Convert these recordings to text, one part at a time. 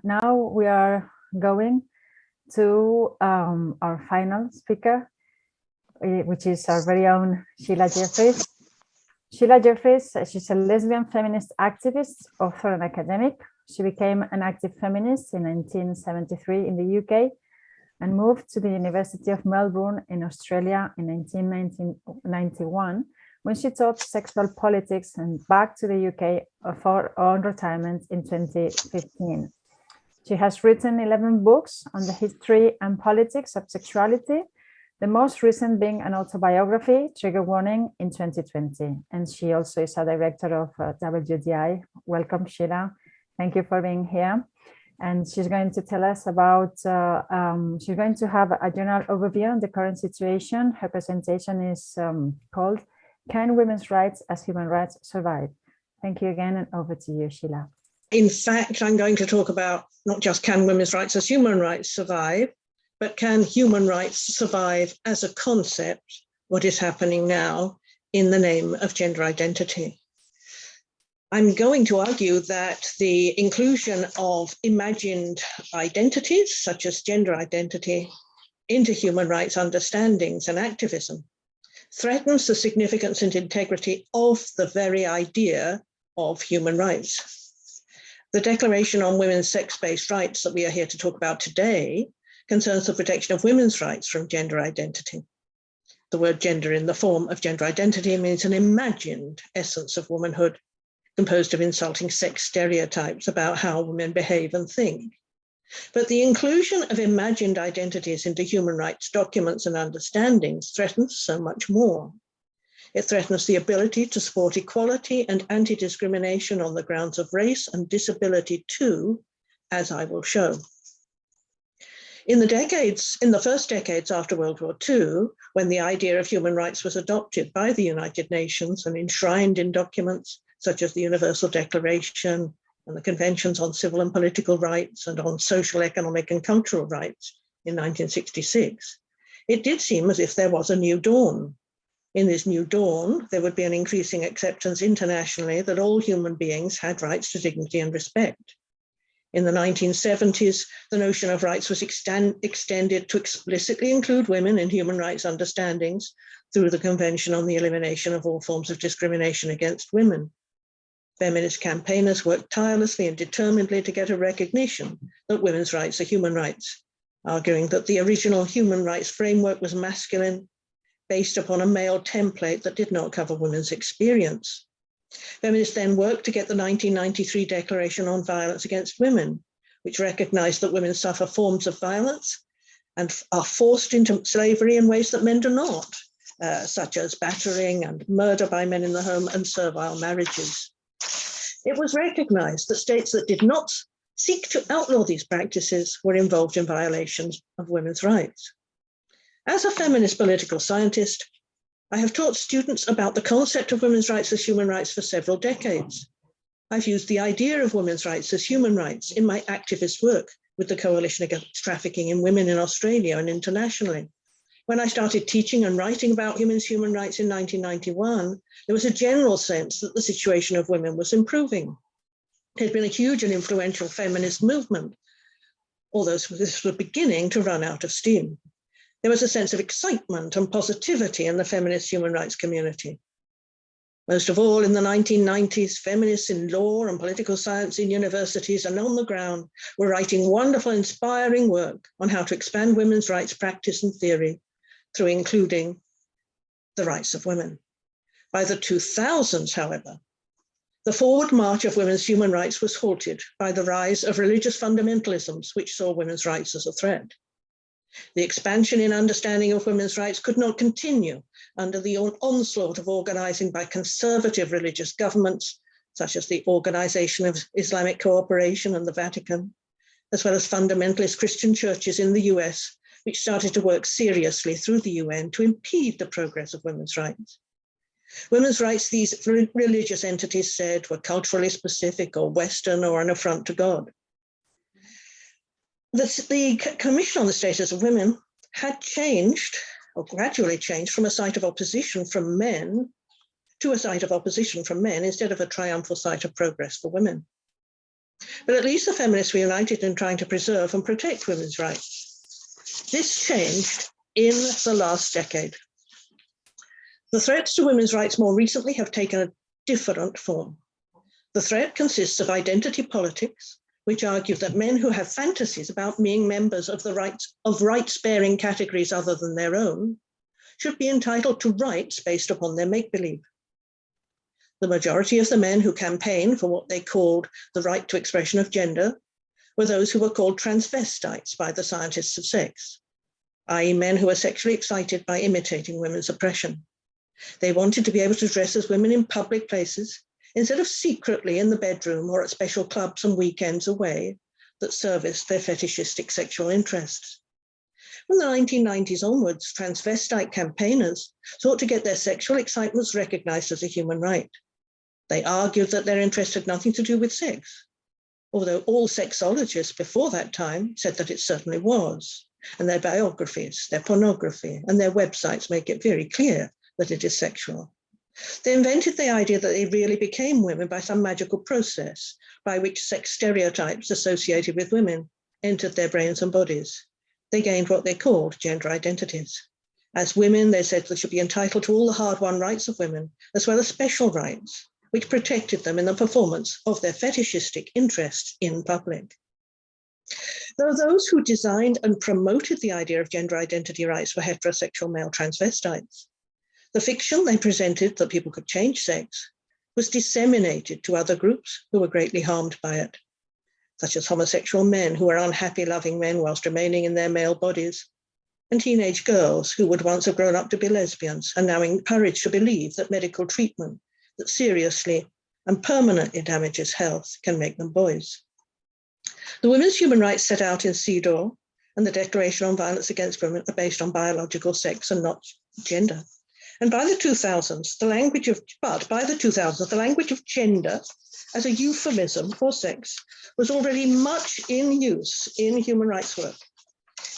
now we are going to our final speaker, which is our very own Sheila Jeffries. Sheila Jeffries, she's a lesbian feminist activist, author and academic. She became an active feminist in 1973 in the UK and moved to the University of Melbourne in Australia in 1991 when she taught sexual politics, and back to the UK on retirement in 2015. She has written 11 books on the history and politics of sexuality, the most recent being an autobiography, Trigger Warning, in 2020. And she also is a director of WDI. Welcome, Sheila. Thank you for being here. And she's going to tell us about, she's going to have a general overview on the current situation. Her presentation is called Can Women's Rights as Human Rights Survive? Thank you again, and over to you, Sheila. In fact, I'm going to talk about not just can women's rights as human rights survive, but can human rights survive as a concept, what is happening now in the name of gender identity. I'm going to argue that the inclusion of imagined identities, such as gender identity, into human rights understandings and activism threatens the significance and integrity of the very idea of human rights. The Declaration on Women's Sex-Based Rights that we are here to talk about today concerns the protection of women's rights from gender identity. The word gender in the form of gender identity means an imagined essence of womanhood composed of insulting sex stereotypes about how women behave and think. But the inclusion of imagined identities into human rights documents and understandings threatens so much more. It threatens the ability to support equality and anti-discrimination on the grounds of race and disability too, as I will show. In the first decades after World War II, when the idea of human rights was adopted by the United Nations and enshrined in documents such as the Universal Declaration and the Conventions on Civil and Political Rights and on Social, Economic and Cultural Rights in 1966, it did seem as if there was a new dawn. In this new dawn, there would be an increasing acceptance internationally that all human beings had rights to dignity and respect. In the 1970s, the notion of rights was extended to explicitly include women in human rights understandings through the Convention on the Elimination of All Forms of Discrimination Against Women. Feminist campaigners worked tirelessly and determinedly to get a recognition that women's rights are human rights, arguing that the original human rights framework was masculine, based upon a male template that did not cover women's experience. Feminists then worked to get the 1993 Declaration on Violence Against Women, which recognized that women suffer forms of violence and are forced into slavery in ways that men do not, such as battering and murder by men in the home and servile marriages. It was recognized that states that did not seek to outlaw these practices were involved in violations of women's rights. As a feminist political scientist, I have taught students about the concept of women's rights as human rights for several decades. I've used the idea of women's rights as human rights in my activist work with the Coalition Against Trafficking in Women in Australia and internationally. When I started teaching and writing about women's human rights in 1991, there was a general sense that the situation of women was improving. There had been a huge and influential feminist movement, although this was beginning to run out of steam. There was a sense of excitement and positivity in the feminist human rights community. Most of all, in the 1990s, feminists in law and political science in universities and on the ground were writing wonderful, inspiring work on how to expand women's rights practice and theory through including the rights of women. By the 2000s, however, the forward march of women's human rights was halted by the rise of religious fundamentalisms, which saw women's rights as a threat. The expansion in understanding of women's rights could not continue under the onslaught of organizing by conservative religious governments, such as the Organization of Islamic Cooperation and the Vatican, as well as fundamentalist Christian churches in the US, which started to work seriously through the UN to impede the progress of women's rights. Women's rights, these religious entities said, were culturally specific or Western or an affront to God. The Commission on the Status of Women had changed, or gradually changed, from a site of opposition from men to a site of opposition from men instead of a triumphal site of progress for women. But at least the feminists were united in trying to preserve and protect women's rights. This changed in the last decade. The threats to women's rights more recently have taken a different form. The threat consists of identity politics, which argue that men who have fantasies about being members of rights-bearing categories other than their own should be entitled to rights based upon their make-believe. The majority of the men who campaigned for what they called the right to expression of gender were those who were called transvestites by the scientists of sex, i.e. men who were sexually excited by imitating women's oppression. They wanted to be able to dress as women in public places instead of secretly in the bedroom or at special clubs and weekends away that serviced their fetishistic sexual interests. From the 1990s onwards, transvestite campaigners sought to get their sexual excitements recognized as a human right. They argued that their interest had nothing to do with sex, although all sexologists before that time said that it certainly was, and their biographies, their pornography, and their websites make it very clear that it is sexual. They invented the idea that they really became women by some magical process by which sex stereotypes associated with women entered their brains and bodies. They gained what they called gender identities. As women, they said they should be entitled to all the hard-won rights of women, as well as special rights, which protected them in the performance of their fetishistic interests in public. There are those who designed and promoted the idea of gender identity rights for heterosexual male transvestites. The fiction they presented that people could change sex was disseminated to other groups who were greatly harmed by it, such as homosexual men who were unhappy loving men whilst remaining in their male bodies, and teenage girls who would once have grown up to be lesbians and now encouraged to believe that medical treatment that seriously and permanently damages health can make them boys. The women's human rights set out in CEDAW and the Declaration on Violence Against Women are based on biological sex and not gender. And by the 2000s, the language of gender as a euphemism for sex was already much in use in human rights work.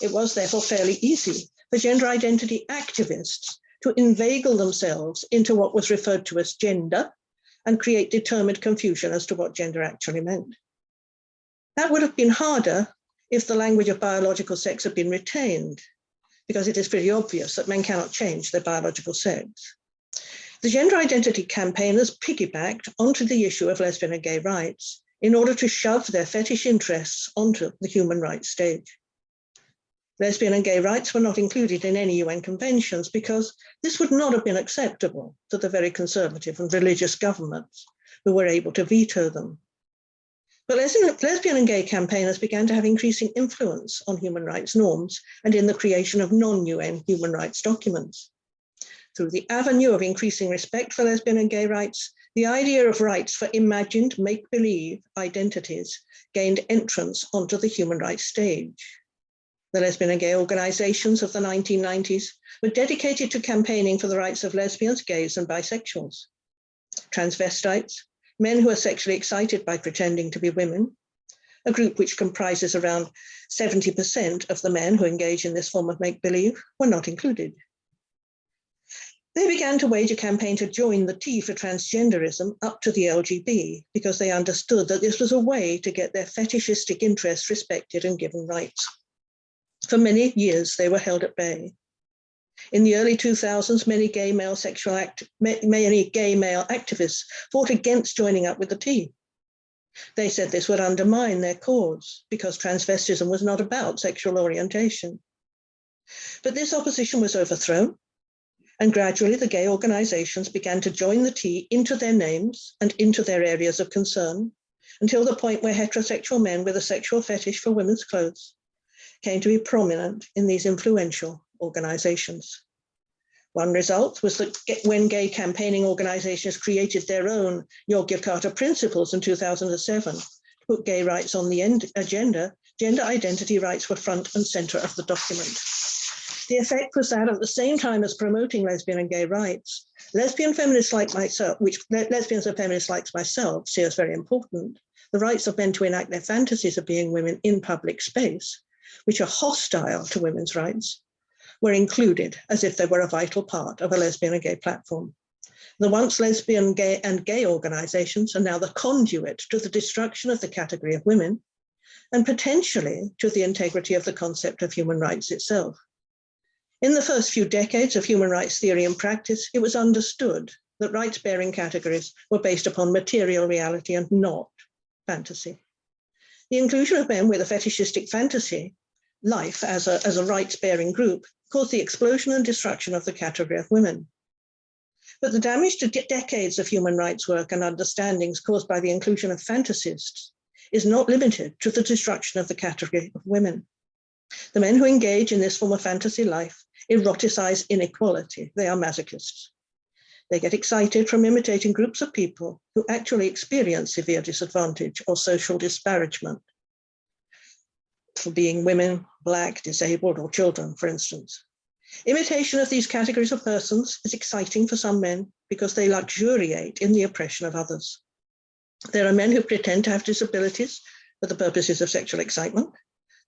It was therefore fairly easy for gender identity activists to inveigle themselves into what was referred to as gender and create determined confusion as to what gender actually meant. That would have been harder if the language of biological sex had been retained, because it is pretty obvious that men cannot change their biological sex. The gender identity campaigners piggybacked onto the issue of lesbian and gay rights in order to shove their fetish interests onto the human rights stage. Lesbian and gay rights were not included in any UN conventions because this would not have been acceptable to the very conservative and religious governments who were able to veto them. But lesbian and gay campaigners began to have increasing influence on human rights norms and in the creation of non-UN human rights documents. Through the avenue of increasing respect for lesbian and gay rights, the idea of rights for imagined make-believe identities gained entrance onto the human rights stage. The lesbian and gay organizations of the 1990s were dedicated to campaigning for the rights of lesbians, gays, and bisexuals. Transvestites, men who are sexually excited by pretending to be women, a group which comprises around 70% of the men who engage in this form of make-believe, were not included. They began to wage a campaign to join the T for transgenderism up to the LGB because they understood that this was a way to get their fetishistic interests respected and given rights. For many years, they were held at bay. In the early 2000s, many gay male activists fought against joining up with the T. They said this would undermine their cause because transvestism was not about sexual orientation. But this opposition was overthrown, and gradually the gay organizations began to join the T into their names and into their areas of concern, until the point where heterosexual men with a sexual fetish for women's clothes came to be prominent in these influential organizations. One result was that when gay campaigning organizations created their own Yogyakarta principles in 2007 to put gay rights on the agenda, gender identity rights were front and center of the document. The effect was that at the same time as promoting lesbian and gay rights, lesbian feminists like myself, which lesbians and feminists like myself see as very important, the rights of men to enact their fantasies of being women in public space, which are hostile to women's rights, were included as if they were a vital part of a lesbian and gay platform. The once lesbian, gay organizations are now the conduit to the destruction of the category of women and potentially to the integrity of the concept of human rights itself. In the first few decades of human rights theory and practice, it was understood that rights-bearing categories were based upon material reality and not fantasy. The inclusion of men with a fetishistic fantasy life as a rights-bearing group caused the explosion and destruction of the category of women. But the damage to decades of human rights work and understandings caused by the inclusion of fantasists is not limited to the destruction of the category of women. The men who engage in this form of fantasy life eroticize inequality. They are masochists. They get excited from imitating groups of people who actually experience severe disadvantage or social disparagement for being women, Black, disabled, or children, for instance. Imitation of these categories of persons is exciting for some men because they luxuriate in the oppression of others. There are men who pretend to have disabilities for the purposes of sexual excitement.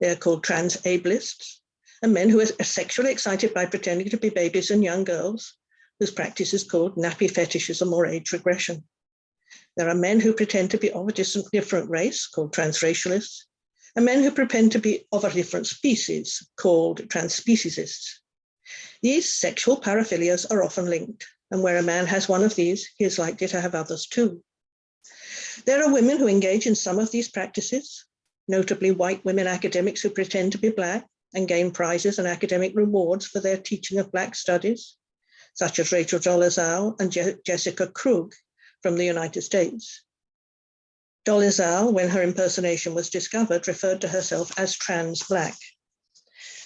They are called trans-ableists, and men who are sexually excited by pretending to be babies and young girls, whose practice is called nappy fetishism or age regression. There are men who pretend to be of a different race, called transracialists, and men who pretend to be of a different species, called transspeciesists. These sexual paraphilias are often linked, and where a man has one of these, he is likely to have others too. There are women who engage in some of these practices, notably white women academics who pretend to be Black and gain prizes and academic rewards for their teaching of Black studies, such as Rachel Dolezal and Jessica Krug from the United States. Dolezal, when her impersonation was discovered, referred to herself as trans-Black.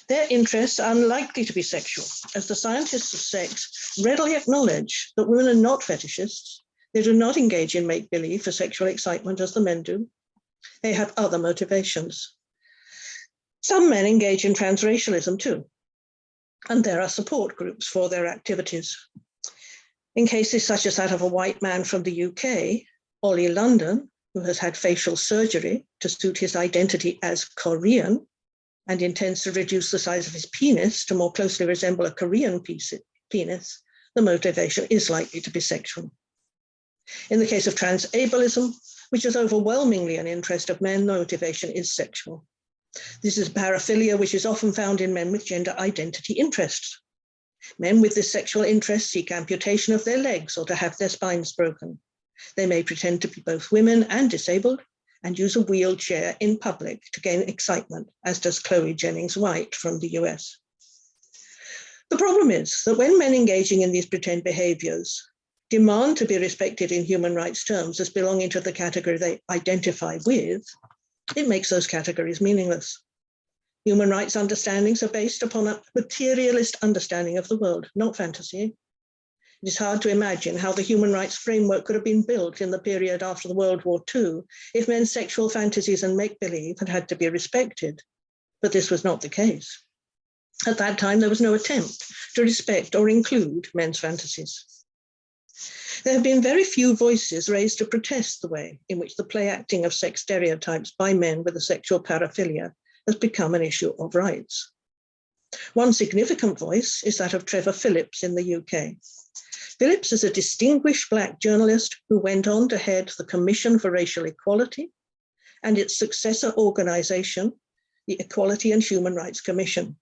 Their interests are unlikely to be sexual, as the scientists of sex readily acknowledge that women are not fetishists. They do not engage in make-believe for sexual excitement as the men do. They have other motivations. Some men engage in transracialism too, and there are support groups for their activities. In cases such as that of a white man from the UK, Ollie London, who has had facial surgery to suit his identity as Korean and intends to reduce the size of his penis to more closely resemble a Korean penis, the motivation is likely to be sexual. In the case of trans-ableism, which is overwhelmingly an interest of men, the motivation is sexual. This is paraphilia which is often found in men with gender identity interests. Men with this sexual interest seek amputation of their legs or to have their spines broken. They may pretend to be both women and disabled and use a wheelchair in public to gain excitement, as does Chloe Jennings White from the US. The problem is that when men engaging in these pretend behaviors demand to be respected in human rights terms as belonging to the category they identify with, it makes those categories meaningless. Human rights understandings are based upon a materialist understanding of the world, not fantasy. It is hard to imagine how the human rights framework could have been built in the period after the World War II if men's sexual fantasies and make-believe had to be respected. But this was not the case. At that time, there was no attempt to respect or include men's fantasies. There have been very few voices raised to protest the way in which the play acting of sex stereotypes by men with a sexual paraphilia has become an issue of rights. One significant voice is that of Trevor Phillips in the UK. Phillips is a distinguished Black journalist who went on to head the Commission for Racial Equality and its successor organization, the Equality and Human Rights Commission.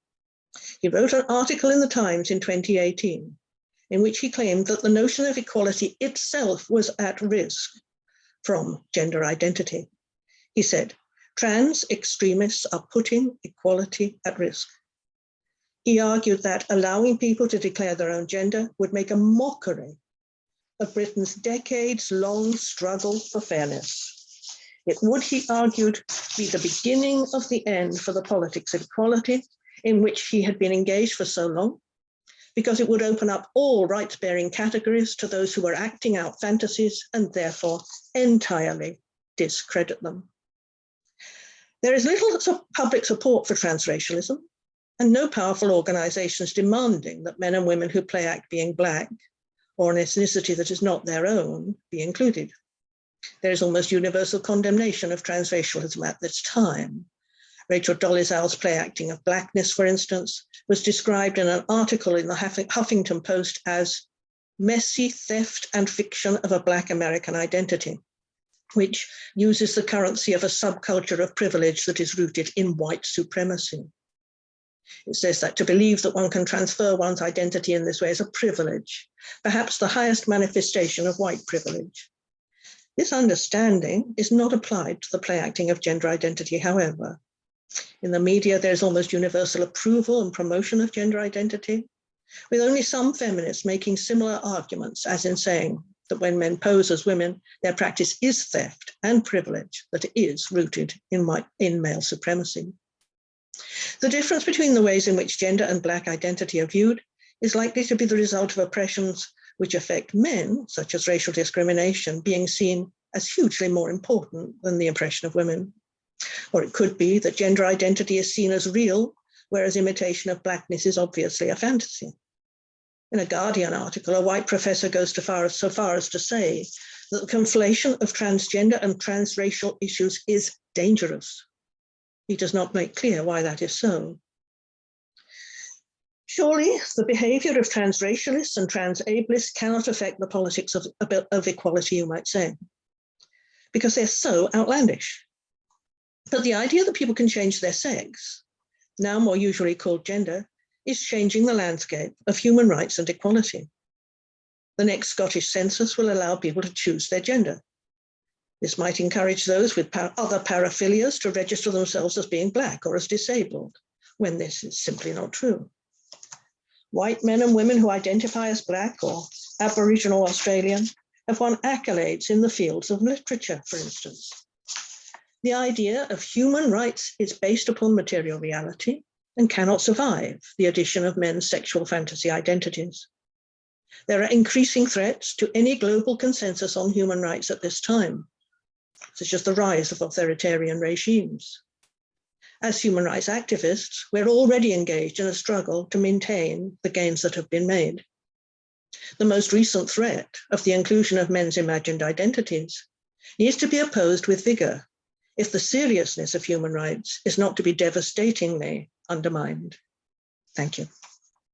He wrote an article in the Times in 2018 in which he claimed that the notion of equality itself was at risk from gender identity. He said, trans extremists are putting equality at risk. He argued that allowing people to declare their own gender would make a mockery of Britain's decades-long struggle for fairness. It would, he argued, be the beginning of the end for the politics of equality in which he had been engaged for so long, because it would open up all rights-bearing categories to those who were acting out fantasies and therefore entirely discredit them. There is little public support for transracialism and no powerful organizations demanding that men and women who play act being Black or an ethnicity that is not their own be included. There is almost universal condemnation of transracialism at this time. Rachel Dolezal's play acting of Blackness, for instance, was described in an article in the Huffington Post as messy theft and fiction of a Black American identity, which uses the currency of a subculture of privilege that is rooted in white supremacy. It says that to believe that one can transfer one's identity in this way is a privilege, perhaps the highest manifestation of white privilege. This understanding is not applied to the play acting of gender identity, however. In the media, there's almost universal approval and promotion of gender identity, with only some feminists making similar arguments, as in saying that when men pose as women, their practice is theft and privilege that is rooted in male supremacy. The difference between the ways in which gender and Black identity are viewed is likely to be the result of oppressions which affect men, such as racial discrimination, being seen as hugely more important than the oppression of women. Or it could be that gender identity is seen as real, whereas imitation of Blackness is obviously a fantasy. In a Guardian article, a white professor goes so far as to say that the conflation of transgender and transracial issues is dangerous. He does not make clear why that is so. Surely the behavior of transracialists and transableists cannot affect the politics of equality, you might say, because they're so outlandish. But the idea that people can change their sex, now more usually called gender, is changing the landscape of human rights and equality. The next Scottish census will allow people to choose their gender. This might encourage those with other paraphilias to register themselves as being Black or as disabled, when this is simply not true. White men and women who identify as Black or Aboriginal Australian have won accolades in the fields of literature, for instance. The idea of human rights is based upon material reality and cannot survive the addition of men's sexual fantasy identities. There are increasing threats to any global consensus on human rights at this time, such as the rise of authoritarian regimes. As human rights activists, we're already engaged in a struggle to maintain the gains that have been made. The most recent threat of the inclusion of men's imagined identities needs to be opposed with vigor if the seriousness of human rights is not to be devastatingly undermined. Thank you.